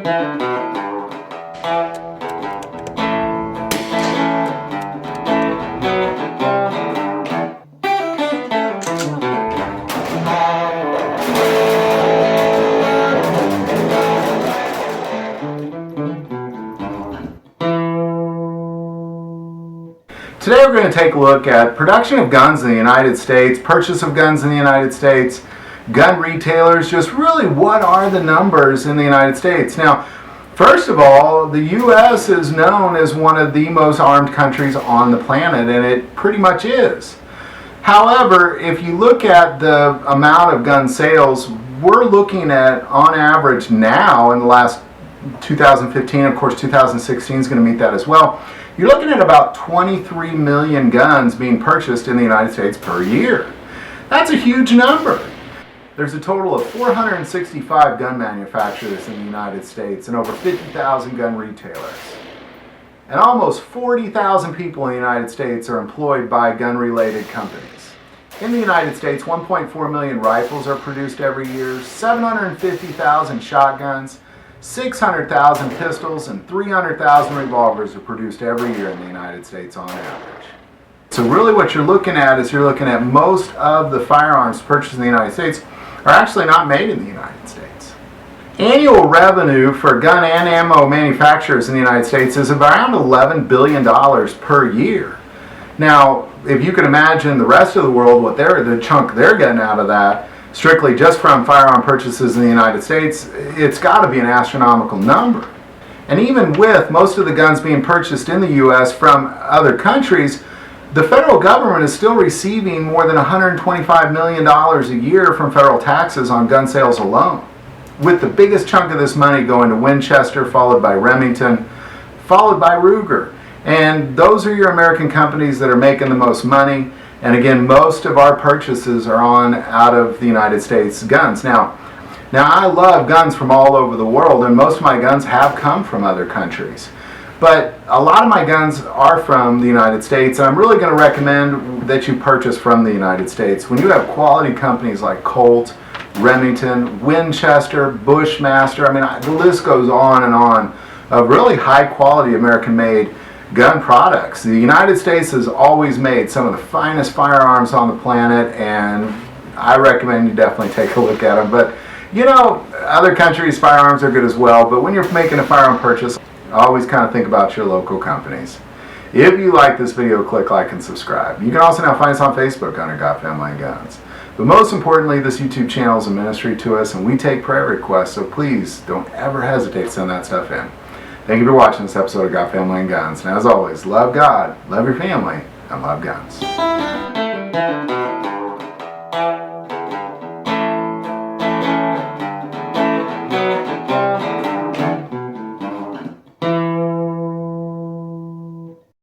Today we're going to take a look at production of guns in the United States, purchase of guns in the United States, gun retailers, just really what are the numbers in the United States. Now, first of all, the U.S. is known as one of the most armed countries on the planet, and it pretty much is. However, if you look at the amount of gun sales, we're looking at, on average now, in the last 2015, of course 2016 is going to meet that as well, you're looking at about 23 million guns being purchased in the United States per year. That's a huge number. There's a total of 465 gun manufacturers in the United States and over 50,000 gun retailers. And almost 40,000 people in the United States are employed by gun-related companies. In the United States, 1.4 million rifles are produced every year, 750,000 shotguns, 600,000 pistols, and 300,000 revolvers are produced every year in the United States on average. So really what you're looking at is you're looking at most of the firearms purchased in the United States are actually not made in the United States. Annual revenue for gun and ammo manufacturers in the United States is around $11 billion per year. Now, if you can imagine the rest of the world, what the chunk they're getting out of that, strictly just from firearm purchases in the United States, it's got to be an astronomical number. And even with most of the guns being purchased in the U.S. from other countries, the federal government is still receiving more than $125 million a year from federal taxes on gun sales alone, with the biggest chunk of this money going to Winchester, followed by Remington, followed by Ruger. And those are your American companies that are making the most money. And again, most of our purchases are out of the United States guns. Now I love guns from all over the world, and most of my guns have come from other countries. But a lot of my guns are from the United States, and I'm really going to recommend that you purchase from the United States. When you have quality companies like Colt, Remington, Winchester, Bushmaster, I mean, the list goes on and on of really high quality American-made gun products. The United States has always made some of the finest firearms on the planet, and I recommend you definitely take a look at them. But you know, other countries' firearms are good as well, but when you're making a firearm purchase, always kind of think about your local companies. If you like this video, click like and subscribe. You can also now find us on Facebook under God Family and Guns. But most importantly, this YouTube channel is a ministry to us, and we take prayer requests, so please don't ever hesitate to send that stuff in. Thank you for watching this episode of God, Family, and Guns. And as always, love God, love your family, and love guns.